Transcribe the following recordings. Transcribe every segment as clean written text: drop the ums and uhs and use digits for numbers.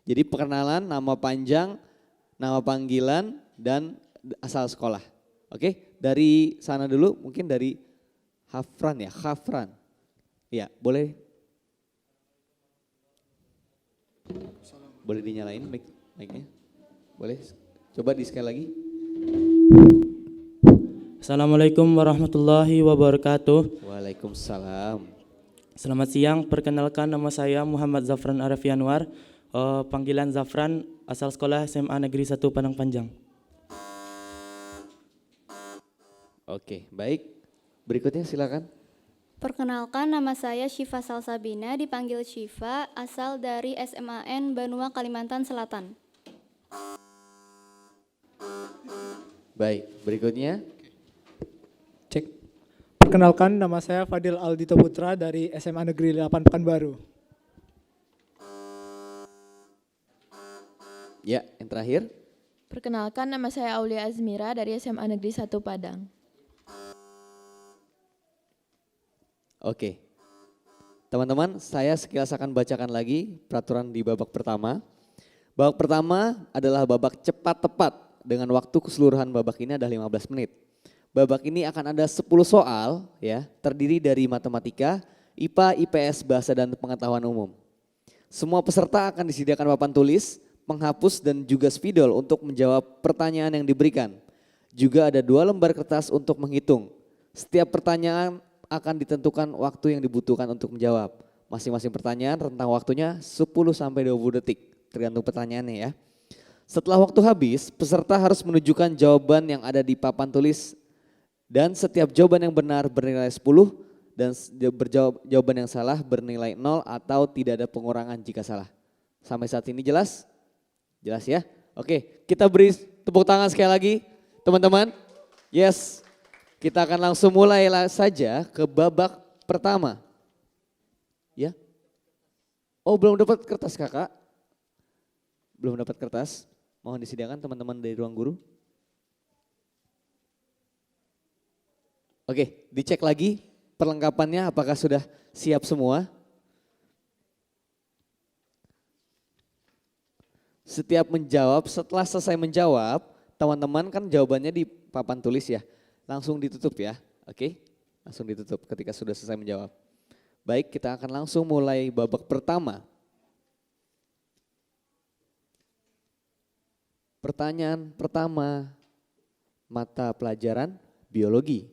Jadi perkenalan, nama panjang, nama panggilan, dan asal sekolah. Oke, dari sana dulu mungkin dari Hafran ya, Hafran. Ya, boleh. Boleh dinyalain mic-nya? Boleh? Coba di sekali lagi. Assalamualaikum warahmatullahi wabarakatuh. Waalaikumsalam. Selamat siang, perkenalkan nama saya Muhammad Zafran Arif Yanwar. Panggilan Zafran, asal sekolah SMA Negeri 1 Padang Panjang. Oke, baik. Berikutnya silakan. Perkenalkan, nama saya Syifa Salsabina, dipanggil Syifa, asal dari SMAN Banua, Kalimantan Selatan. Baik, berikutnya. Cek. Perkenalkan, nama saya Fadil Aldito Putra dari SMA Negeri 8 Pekanbaru. Ya, yang terakhir. Perkenalkan, nama saya Aulia Azmira dari SMA Negeri 1 Padang. Oke. Teman-teman, saya sekilas akan bacakan lagi peraturan di babak pertama. Babak pertama adalah babak cepat tepat dengan waktu keseluruhan babak ini adalah 15 menit. Babak ini akan ada 10 soal ya, terdiri dari matematika, IPA, IPS, bahasa dan pengetahuan umum. Semua peserta akan disediakan papan tulis, penghapus dan juga spidol untuk menjawab pertanyaan yang diberikan. Juga ada 2 lembar kertas untuk menghitung. Setiap pertanyaan akan ditentukan waktu yang dibutuhkan untuk menjawab. Masing-masing pertanyaan rentang waktunya 10 sampai 20 detik, tergantung pertanyaannya ya. Setelah waktu habis, peserta harus menunjukkan jawaban yang ada di papan tulis dan setiap jawaban yang benar bernilai 10 dan jawaban yang salah bernilai 0 atau tidak ada pengurangan jika salah. Sampai saat ini jelas? Jelas ya? Oke, kita beri tepuk tangan sekali lagi teman-teman. Yes. Kita akan langsung mulai saja ke babak pertama. Ya. Oh, belum dapat kertas kakak? Belum dapat kertas. Mohon disediakan teman-teman dari ruang guru. Oke, dicek lagi perlengkapannya apakah sudah siap semua. Setiap menjawab, setelah selesai menjawab, teman-teman kan jawabannya di papan tulis ya. Langsung ditutup ya, oke? Langsung ditutup ketika sudah selesai menjawab. Baik, kita akan langsung mulai babak pertama. Pertanyaan pertama, mata pelajaran biologi.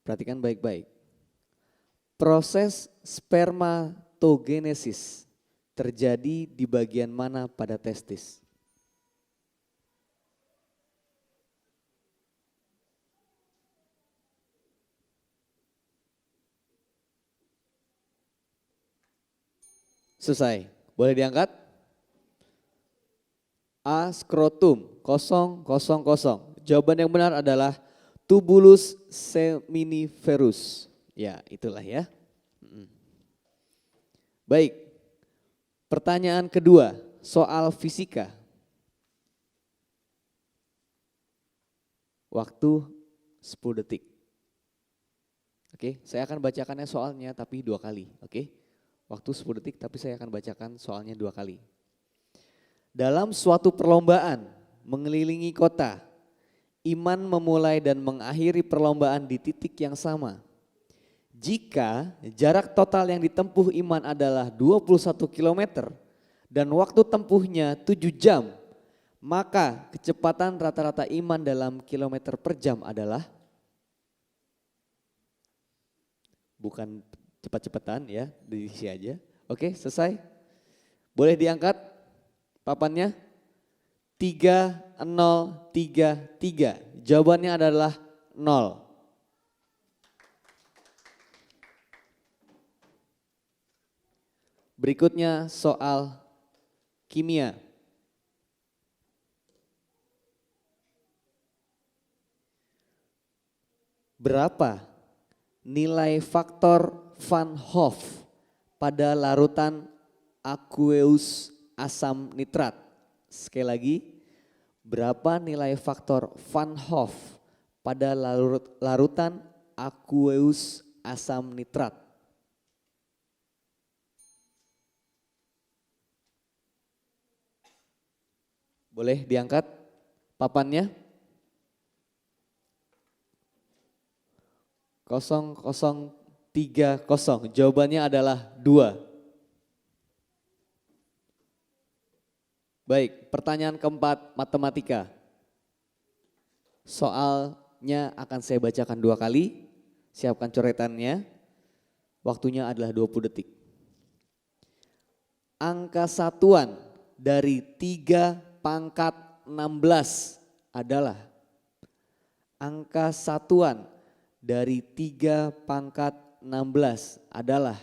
Perhatikan baik-baik. Proses spermatogenesis terjadi di bagian mana pada testis? Selesai. Boleh diangkat? A. Skrotum 000. Jawaban yang benar adalah tubulus seminiferus. Ya, itulah ya. Baik. Pertanyaan kedua, soal fisika. Waktu 10 detik. Oke, saya akan bacakannya soalnya tapi 2 kali, oke? Waktu 10 detik tapi saya akan bacakan soalnya 2 kali. Dalam suatu perlombaan mengelilingi kota, Iman memulai dan mengakhiri perlombaan di titik yang sama. Jika jarak total yang ditempuh Iman adalah 21 km dan waktu tempuhnya 7 jam, maka kecepatan rata-rata Iman dalam kilometer per jam adalah, bukan cepat-cepatan ya, diisi aja. Oke, selesai. Boleh diangkat papannya? 3033. Jawabannya adalah 0. Berikutnya soal kimia. Berapa nilai faktor Van Hoff pada larutan aqueous asam nitrat? Sekali lagi, berapa nilai faktor Van Hoff pada larutan aqueous asam nitrat? Boleh diangkat papannya? 0030. Jawabannya adalah 2. Baik, pertanyaan keempat matematika. Soalnya akan saya bacakan 2 kali. Siapkan coretannya. Waktunya adalah 20 detik. Angka satuan dari 3 pangkat 16 adalah angka satuan dari 3 pangkat 16 adalah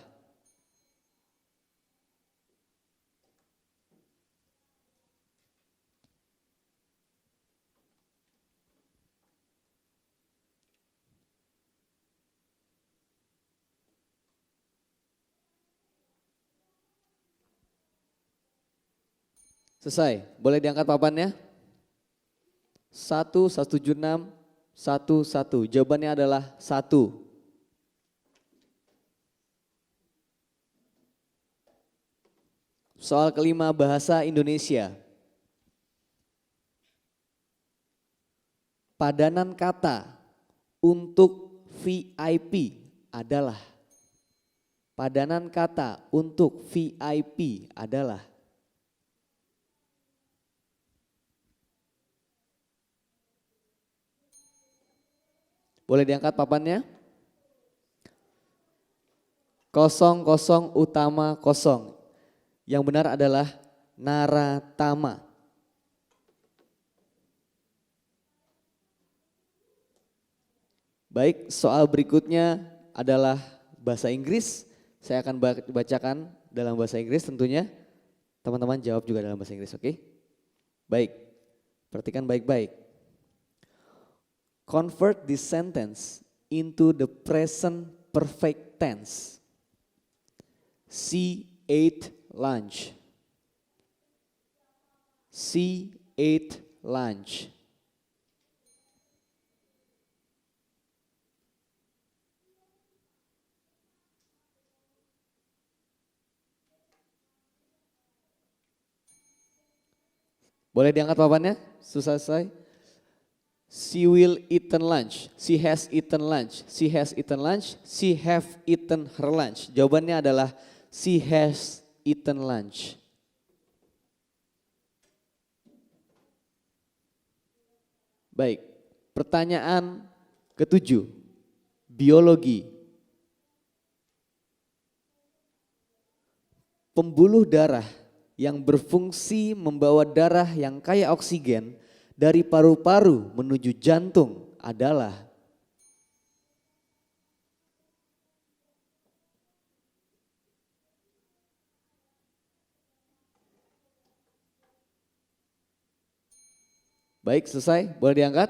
selesai. Boleh diangkat papannya? 1176 11. Jawabannya adalah 1. Soal kelima bahasa Indonesia. Padanan kata untuk VIP adalah. Padanan kata untuk VIP adalah. Boleh diangkat papannya? 00 utama 0. Yang benar adalah naratama. Baik, soal berikutnya adalah bahasa Inggris. Saya akan bacakan dalam bahasa Inggris tentunya. Teman-teman jawab juga dalam bahasa Inggris, oke? Baik, perhatikan baik-baik. Convert this sentence into the present perfect tense. She ate lunch. She ate lunch. Boleh diangkat papannya? Susah selesai. She will eaten lunch. She has eaten lunch. She has eaten lunch. She have eaten her lunch. Jawabannya adalah she has eaten lunch. Baik, pertanyaan ke-7. Biologi. Pembuluh darah yang berfungsi membawa darah yang kaya oksigen dari paru-paru menuju jantung adalah baik, selesai. Boleh diangkat?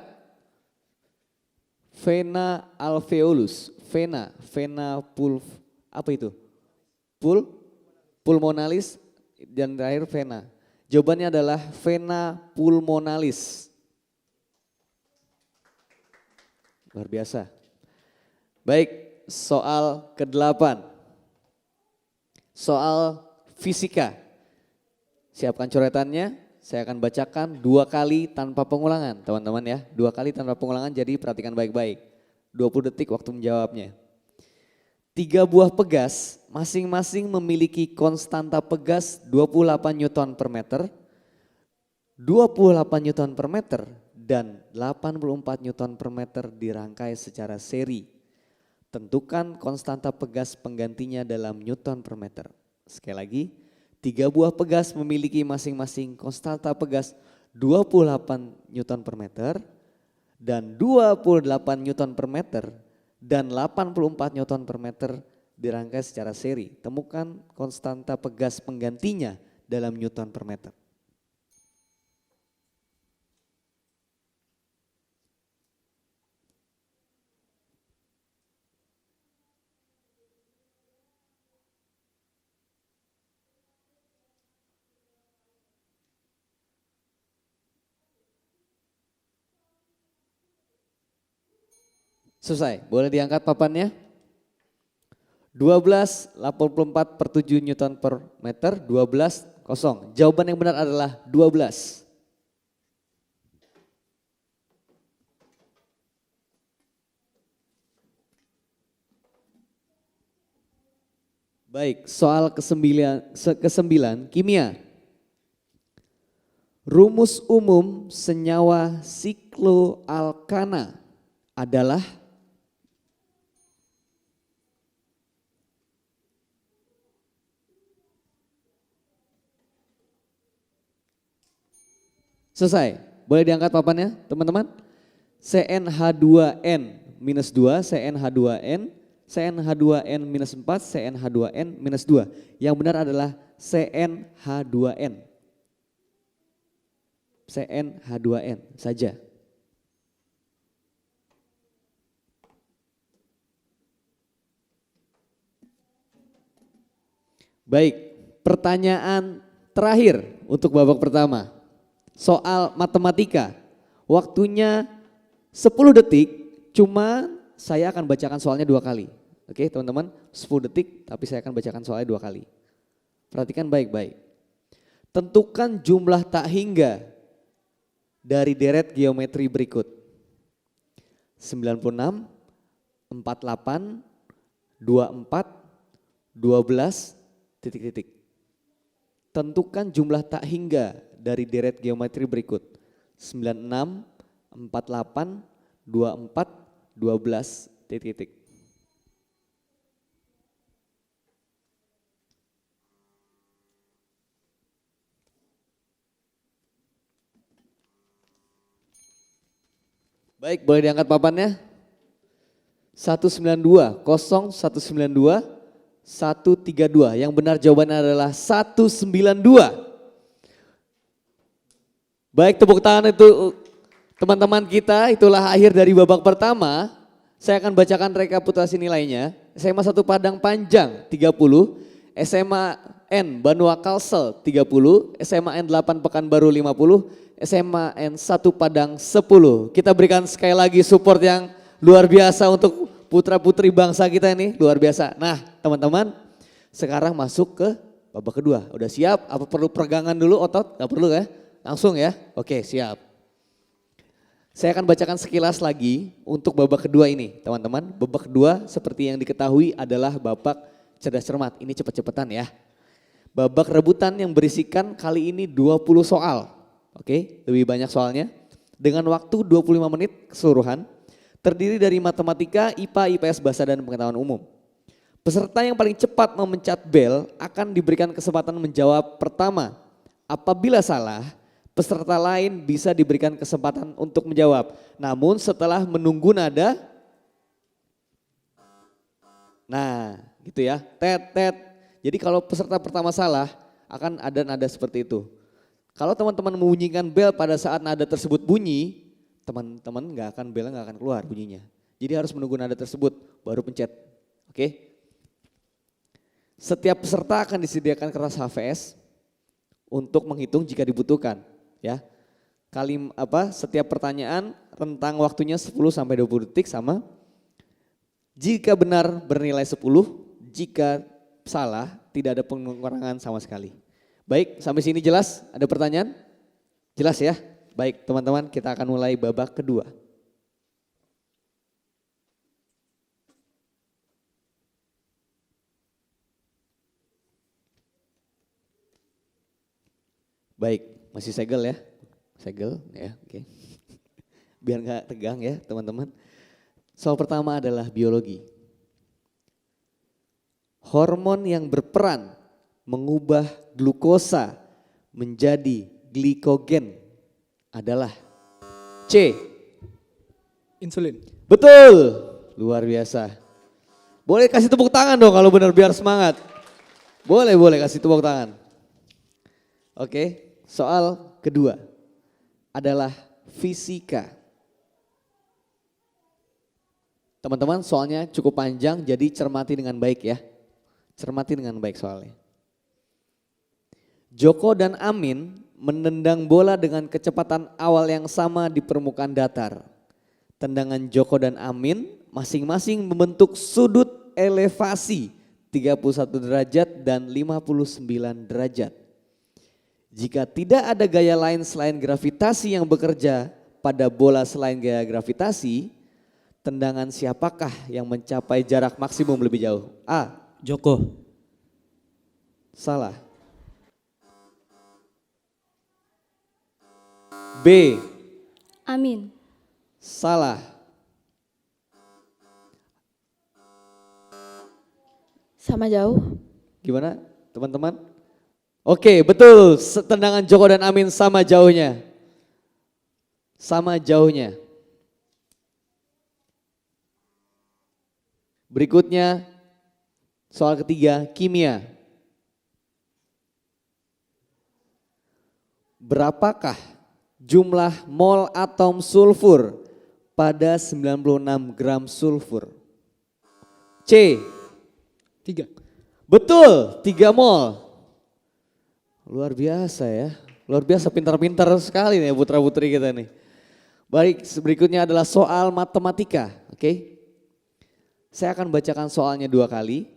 Vena alveolus. Vena apa itu? Pulmonalis dan terakhir vena. Jawabannya adalah vena pulmonalis. Luar biasa. Baik, soal ke-8. Soal fisika. Siapkan coretannya, saya akan bacakan 2 kali tanpa pengulangan teman-teman ya. 2 kali tanpa pengulangan, jadi perhatikan baik-baik. 20 detik waktu menjawabnya. 3 buah pegas masing-masing memiliki konstanta pegas 28 Newton per meter, 28 Newton per meter, dan 84 Newton per meter dirangkai secara seri. Tentukan konstanta pegas penggantinya dalam Newton per meter. Sekali lagi, 3 buah pegas memiliki masing-masing konstanta pegas 28 Newton per meter, dan 28 Newton per meter, dan 84 Newton per meter dirangkai secara seri. Temukan konstanta pegas penggantinya dalam Newton per meter. Selesai, boleh diangkat papannya? 12,84/7 Newton per meter, 12, kosong. Jawaban yang benar adalah 12. Baik, soal kesembilan kimia. Rumus umum senyawa sikloalkana adalah selesai. Boleh diangkat papannya, teman-teman? CnH2n minus 2, CnH2n, CnH2n minus 4, CnH2n minus 2. Yang benar adalah CnH2n. CnH2n saja. Baik, pertanyaan terakhir untuk babak pertama. Soal matematika, waktunya 10 detik, cuma saya akan bacakan soalnya 2 kali. Oke teman-teman, 10 detik tapi saya akan bacakan soalnya 2 kali. Perhatikan baik-baik. Tentukan jumlah tak hingga dari deret geometri berikut. 96, 48, 24, 12, titik-titik. Tentukan jumlah tak hingga dari deret geometri berikut. 96, 48, 24, 12, titik-titik. Baik, boleh diangkat papannya. 192, 0, 192, 132. Yang benar jawabannya adalah 192. Baik, tepuk tangan itu teman-teman kita, itulah akhir dari babak pertama. Saya akan bacakan rekapitulasi nilainya. SMA 1 Padang Panjang 30, SMA N Banua Kalsel 30, SMA N 8 Pekanbaru 50, SMA N 1 Padang 10. Kita berikan sekali lagi support yang luar biasa untuk putra-putri bangsa kita ini, luar biasa. Nah teman-teman, sekarang masuk ke babak kedua. Udah siap? Apa perlu peregangan dulu otot? Gak perlu ya? Langsung ya? Oke, siap. Saya akan bacakan sekilas lagi untuk babak kedua ini teman-teman. Babak kedua seperti yang diketahui adalah babak cerdas cermat. Ini cepet-cepetan ya. Babak rebutan yang berisikan kali ini 20 soal. Oke, lebih banyak soalnya. Dengan waktu 25 menit keseluruhan. Terdiri dari matematika, IPA, IPS, bahasa dan pengetahuan umum. Peserta yang paling cepat memencet bel akan diberikan kesempatan menjawab pertama. Apabila salah, peserta lain bisa diberikan kesempatan untuk menjawab. Namun setelah menunggu nada, nah gitu ya, tet tet. Jadi kalau peserta pertama salah akan ada nada seperti itu. Kalau teman-teman membunyikan bel pada saat nada tersebut bunyi, teman-teman belnya nggak akan keluar bunyinya. Jadi harus menunggu nada tersebut baru pencet. Oke? Setiap peserta akan disediakan kertas HVS untuk menghitung jika dibutuhkan. Ya, setiap pertanyaan rentang waktunya 10 sampai 20 detik sama. Jika benar bernilai 10, jika salah tidak ada pengurangan sama sekali. Baik, sampai sini jelas? Ada pertanyaan? Jelas ya? Baik teman-teman, kita akan mulai babak kedua. Baik, masih segel ya? Segel ya, oke. Biar nggak tegang ya teman-teman. Soal pertama adalah biologi. Hormon yang berperan mengubah glukosa menjadi glikogen adalah C. Insulin. Betul, luar biasa. Boleh kasih tepuk tangan dong kalau benar biar semangat. Boleh kasih tepuk tangan. Oke, soal kedua adalah fisika. Teman-teman soalnya cukup panjang jadi cermati dengan baik ya. Cermati dengan baik soalnya. Joko dan Amin menendang bola dengan kecepatan awal yang sama di permukaan datar. Tendangan Joko dan Amin masing-masing membentuk sudut elevasi 31 derajat dan 59 derajat. Jika tidak ada gaya lain selain gravitasi yang bekerja pada bola selain gaya gravitasi, tendangan siapakah yang mencapai jarak maksimum lebih jauh? A. Joko. Salah. B. Amin. Salah. Sama jauh. Gimana teman-teman? Oke, betul. Tendangan Joko dan Amin sama jauhnya. Sama jauhnya. Berikutnya soal ketiga, kimia. Berapakah jumlah mol atom sulfur pada 96 gram sulfur? C. 3. Betul, 3 mol. Luar biasa ya. Luar biasa, pintar-pintar sekali nih putra-putri kita nih. Baik, berikutnya adalah soal matematika. Oke. Saya akan bacakan soalnya 2 kali.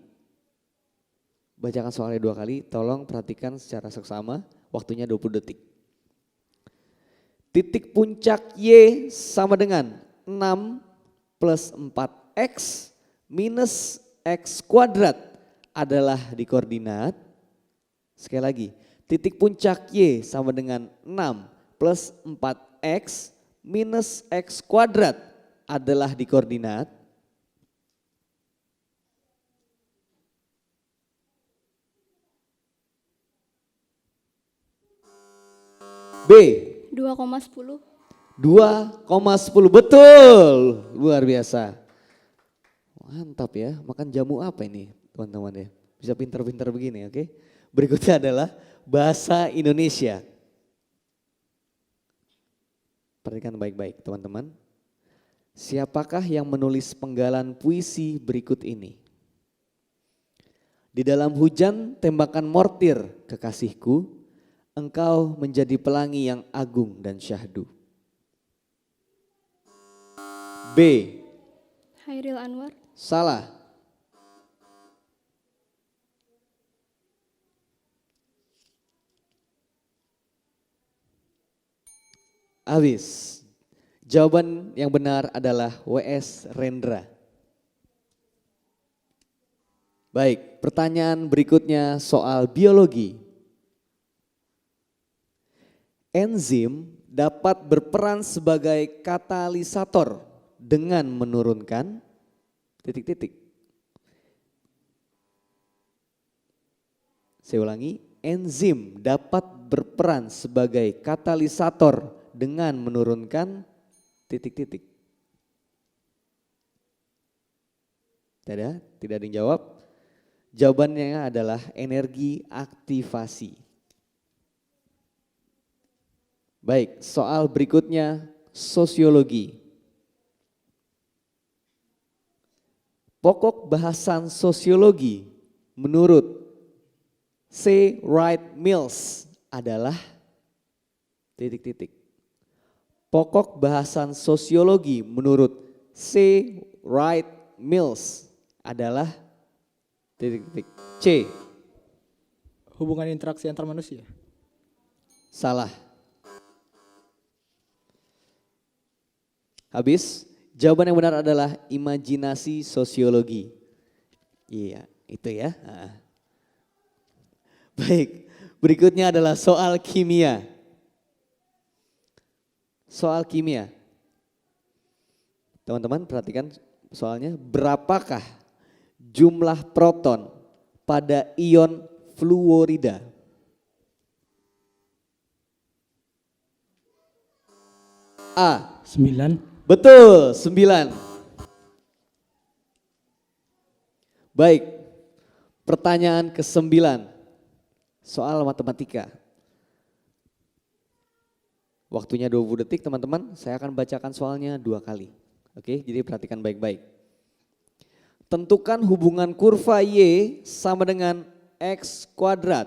Bacakan soalnya 2 kali, tolong perhatikan secara seksama. Waktunya 20 detik. Titik puncak Y sama dengan 6 plus 4X minus X kuadrat adalah di koordinat. Sekali lagi, titik puncak Y sama dengan 6 plus 4X minus X kuadrat adalah di koordinat. B. 2,10. 2,10, betul, luar biasa. Mantap ya, makan jamu apa ini teman-teman ya? Bisa pintar-pintar begini, oke? Berikutnya adalah bahasa Indonesia. Perhatikan baik-baik teman-teman. Siapakah yang menulis penggalan puisi berikut ini? Di dalam hujan tembakan mortir kekasihku, engkau menjadi pelangi yang agung dan syahdu. B. Hairil Anwar. Salah. Habis. Jawaban yang benar adalah W.S. Rendra. Baik, pertanyaan berikutnya soal biologi. Enzim dapat berperan sebagai katalisator dengan menurunkan titik-titik. Saya ulangi, enzim dapat berperan sebagai katalisator dengan menurunkan titik-titik. Tidak ada yang jawab. Jawabannya adalah energi aktivasi. Baik, soal berikutnya sosiologi. Pokok bahasan sosiologi menurut C. Wright Mills adalah titik-titik. Pokok bahasan sosiologi menurut C. Wright Mills adalah titik-titik. C. Hubungan interaksi antar manusia. Salah. Habis, jawaban yang benar adalah imajinasi sosiologi. Iya, itu ya. Baik, berikutnya adalah soal kimia. Soal kimia. Teman-teman perhatikan soalnya, berapakah jumlah proton pada ion fluorida? A. 9. Betul, 9. Baik, pertanyaan ke-9, soal matematika. Waktunya 20 detik teman-teman, saya akan bacakan soalnya 2 kali. Oke, jadi perhatikan baik-baik. Tentukan hubungan kurva Y sama dengan X kuadrat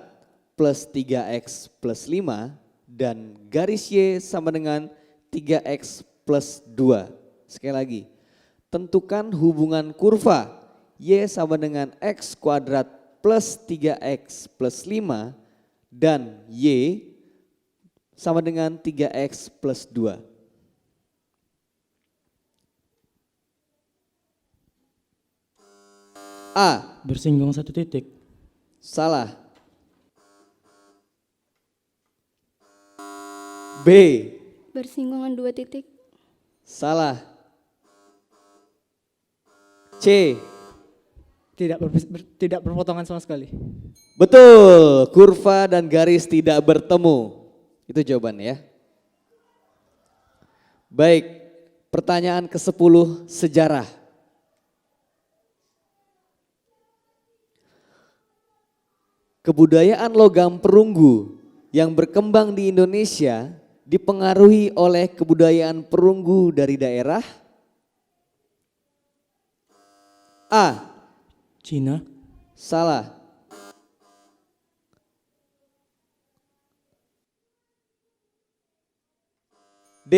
plus 3X plus 5 dan garis Y sama dengan 3X plus 2. Sekali lagi, tentukan hubungan kurva Y sama dengan X kuadrat plus 3X plus 5 dan Y sama dengan 3X plus 2. A. Bersinggung 1 titik. Salah. B. Bersinggungan 2 titik. Salah. C. Tidak berpotongan sama sekali. Betul, kurva dan garis tidak bertemu. Itu jawabannya ya. Baik, pertanyaan ke-10 sejarah. Kebudayaan logam perunggu yang berkembang di Indonesia dipengaruhi oleh kebudayaan perunggu dari daerah A. Cina, Salah. D.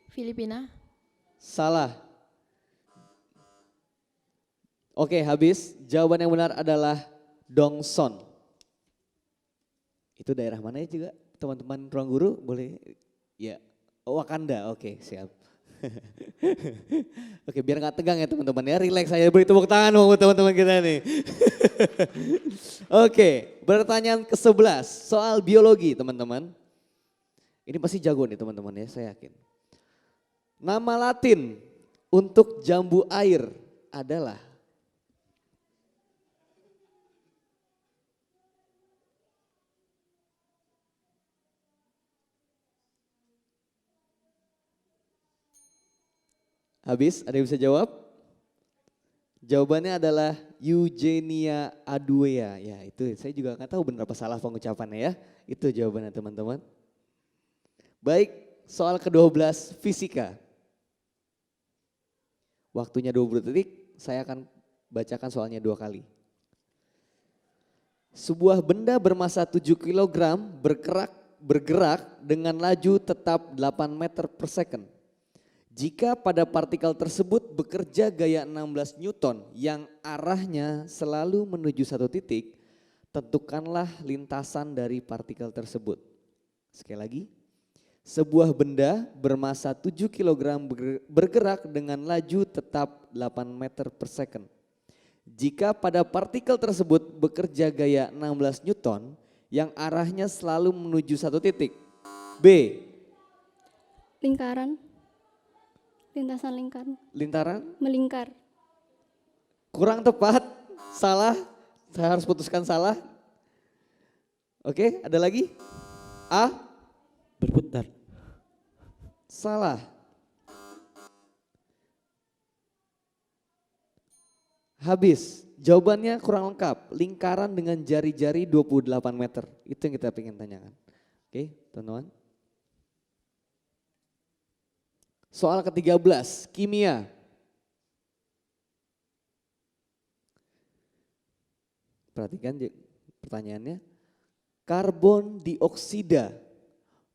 Filipina. Salah. Oke, habis. Jawaban yang benar adalah Dongson. Itu daerah mana ya juga? Teman-teman ruang guru boleh? Ya, Wakanda. Oke, siap. Oke, biar nggak tegang ya teman-teman ya. Relax saya, beri tepuk tangan buat teman-teman kita nih. Oke, pertanyaan ke-11 soal biologi teman-teman. Ini pasti jago nih teman-teman ya, saya yakin. Nama Latin untuk jambu air adalah habis, ada yang bisa jawab? Jawabannya adalah Eugenia aduea. Ya itu saya juga nggak tahu benar apa salah pengucapannya ya. Itu jawabannya teman-teman. Baik, soal ke-12 fisika. Waktunya 20 detik, saya akan bacakan soalnya 2 kali. Sebuah benda bermasa 7 kg bergerak dengan laju tetap 8 meter per second. Jika pada partikel tersebut bekerja gaya 16 Newton yang arahnya selalu menuju satu titik, tentukanlah lintasan dari partikel tersebut. Sekali lagi, sebuah benda bermasa 7 kg bergerak dengan laju tetap 8 meter per second. Jika pada partikel tersebut bekerja gaya 16 Newton yang arahnya selalu menuju satu titik. B. Lingkaran. Lintasan lingkar. Lintaran. Melingkar. Kurang tepat, salah, saya harus putuskan salah. Oke, ada lagi? A. berputar. Salah. Habis, jawabannya kurang lengkap. Lingkaran dengan jari-jari 28 meter. Itu yang kita ingin tanyakan. Oke, teman-teman. Soal ke-13, kimia. Perhatikan pertanyaannya. Karbon dioksida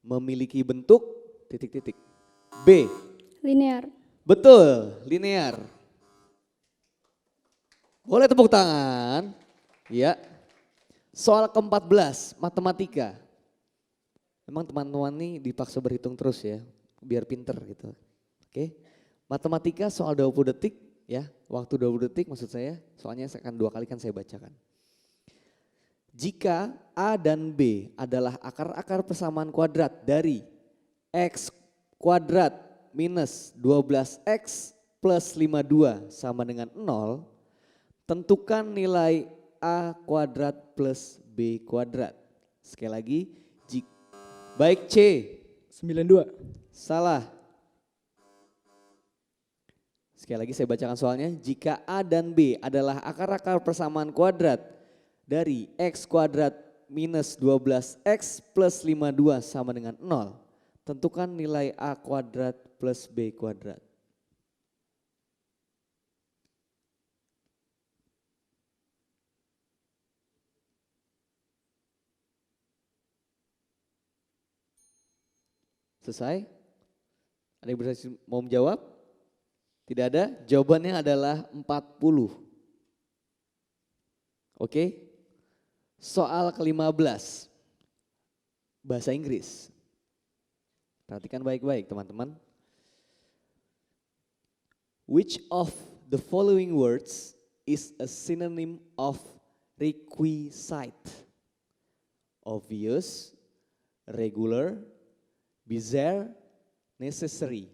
memiliki bentuk titik-titik. B. Linear. Betul, linear. Boleh tepuk tangan. Ya. Soal ke-14, matematika. Memang teman-teman nih dipaksa berhitung terus ya, biar pinter gitu. Oke. Matematika soal 20 detik ya, waktu 20 detik maksud saya, soalnya saya akan 2 kali kan saya bacakan. Jika A dan B adalah akar-akar persamaan kuadrat dari X kuadrat minus 12X plus 52 sama dengan 0, tentukan nilai A kuadrat plus B kuadrat. Sekali lagi, baik C. 92. Salah. Sekali lagi saya bacakan soalnya. Jika A dan B adalah akar-akar persamaan kuadrat dari X kuadrat minus 12X plus 52 sama dengan 0. Tentukan nilai A kuadrat plus B kuadrat. Selesai? Ada yang mau menjawab? Tidak ada? Jawabannya adalah 40. Oke? Soal ke-15. Bahasa Inggris. Perhatikan baik-baik teman-teman. Which of the following words is a synonym of requisite? Obvious, regular, Bizarre, necessary.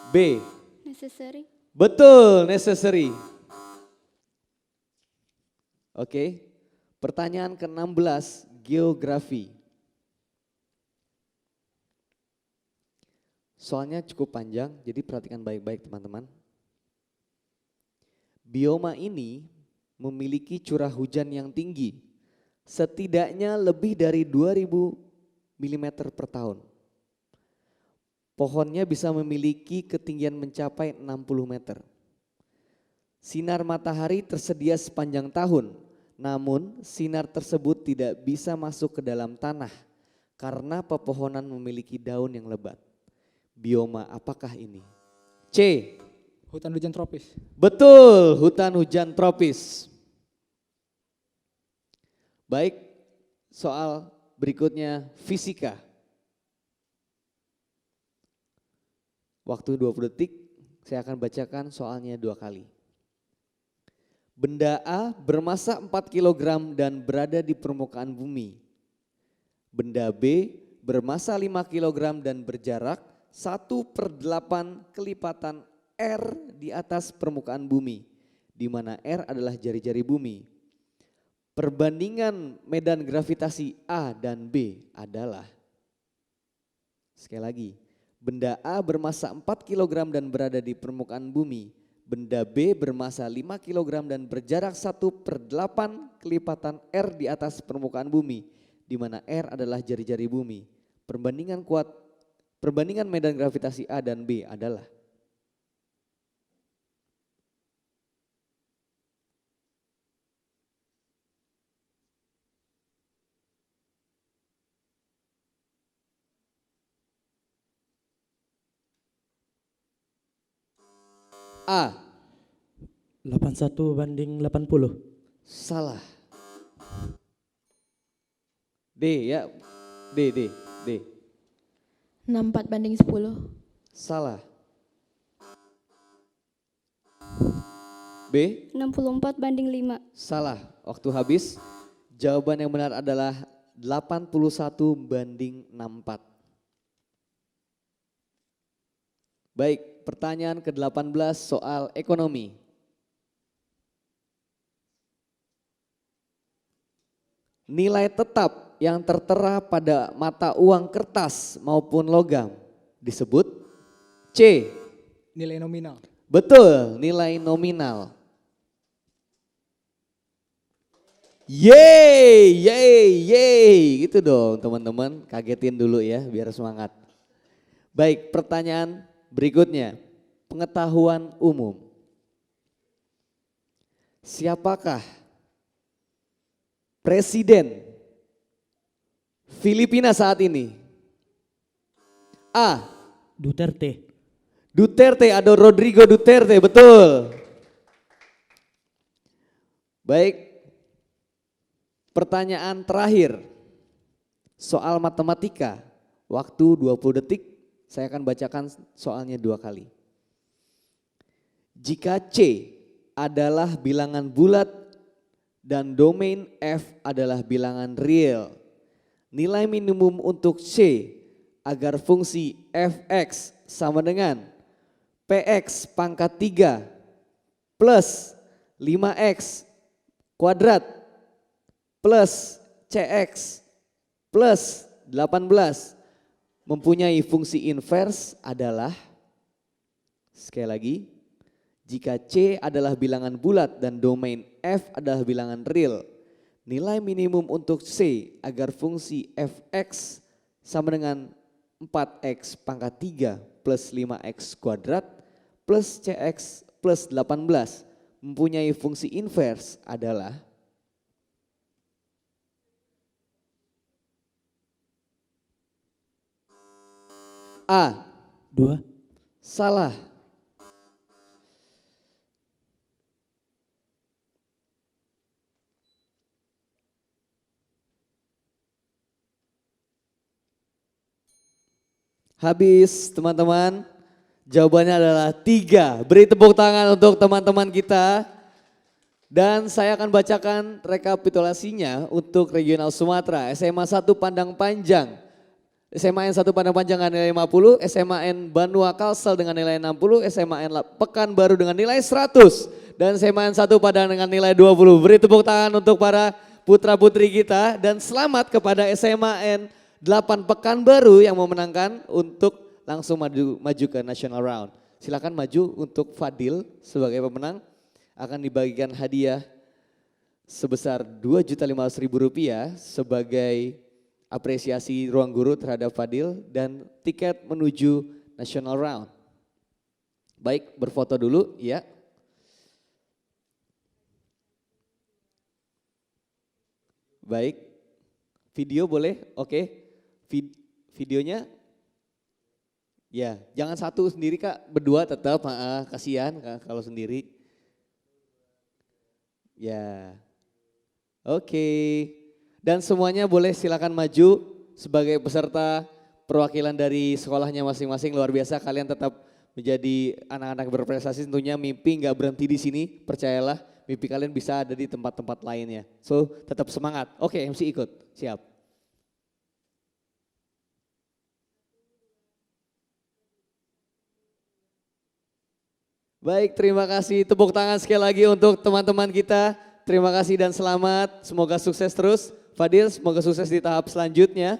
B. Necessary. Betul, necessary. Oke. Pertanyaan ke-16, geografi. Soalnya cukup panjang, jadi perhatikan baik-baik teman-teman. Bioma ini memiliki curah hujan yang tinggi, setidaknya lebih dari 2000 mm per tahun. Pohonnya bisa memiliki ketinggian mencapai 60 meter. Sinar matahari tersedia sepanjang tahun, namun sinar tersebut tidak bisa masuk ke dalam tanah karena pepohonan memiliki daun yang lebat. Bioma apakah ini? C. Hutan hujan tropis. Betul, hutan hujan tropis. Baik, soal berikutnya fisika. Waktu 20 detik, saya akan bacakan soalnya 2 kali. Benda A bermasa 4 kg dan berada di permukaan bumi. Benda B bermasa 5 kg dan berjarak 1/8 kelipatan R di atas permukaan bumi, di mana R adalah jari-jari bumi. Perbandingan medan gravitasi A dan B adalah, sekali lagi, benda A bermasa 4 kg dan berada di permukaan bumi. Benda B bermasa 5 kg dan berjarak 1/8 kelipatan R di atas permukaan bumi, di mana R adalah jari-jari bumi. Perbandingan medan gravitasi A dan B adalah A. 81/80. Salah. D ya. D. 64/10. Salah. B. 64/5. Salah. Waktu habis. Jawaban yang benar adalah 81/64. Baik, pertanyaan ke-18 soal ekonomi. Nilai tetap yang tertera pada mata uang kertas maupun logam disebut C. Nilai nominal. Betul, nilai nominal. Yeay, gitu dong teman-teman, kagetin dulu ya biar semangat. Baik, pertanyaan berikutnya, pengetahuan umum. Siapakah presiden Filipina saat ini? A. Duterte atau Rodrigo Duterte, betul. Baik, pertanyaan terakhir, soal matematika, waktu 20 detik. Saya akan bacakan soalnya 2 kali. Jika C adalah bilangan bulat dan domain F adalah bilangan real, nilai minimum untuk C agar fungsi fx sama dengan px pangkat 3 plus 5x kuadrat plus cx plus 18 mempunyai fungsi invers adalah, sekali lagi, jika C adalah bilangan bulat dan domain F adalah bilangan real, nilai minimum untuk C agar fungsi fx sama dengan 4x pangkat 3 plus 5x kuadrat plus cx plus 18 mempunyai fungsi invers adalah A. 2. Salah. Habis teman-teman, jawabannya adalah 3. Beri tepuk tangan untuk teman-teman kita Dan saya akan bacakan rekapitulasinya untuk regional Sumatera. SMA 1 Pandang Panjang. SMAN 1 Padang Panjang dengan nilai 50, SMAN Banua Kalsel dengan nilai 60, SMAN Pekanbaru dengan nilai 100, dan SMAN 1 Padang dengan nilai 20. Beri tepuk tangan untuk para putra putri kita dan selamat kepada SMAN 8 Pekanbaru yang memenangkan untuk langsung maju ke National Round. Silakan maju untuk Fadil sebagai pemenang, akan dibagikan hadiah sebesar Rp2.500.000 sebagai apresiasi ruang guru terhadap Fadil dan tiket menuju National Round. Baik, berfoto dulu ya. Baik, video boleh? Oke, videonya ya, jangan satu sendiri Kak, berdua tetap, kasihan kalau sendiri. Ya, oke. Dan semuanya boleh silakan maju sebagai peserta perwakilan dari sekolahnya masing-masing. Luar biasa, kalian tetap menjadi anak-anak berprestasi. Tentunya mimpi nggak berhenti di sini, percayalah mimpi kalian bisa ada di tempat-tempat lainnya. So tetap semangat. Oke, MC ikut, siap. Baik, terima kasih. Tepuk tangan sekali lagi untuk teman-teman kita. Terima kasih dan selamat. Semoga sukses terus. Fadil, semoga sukses di tahap selanjutnya.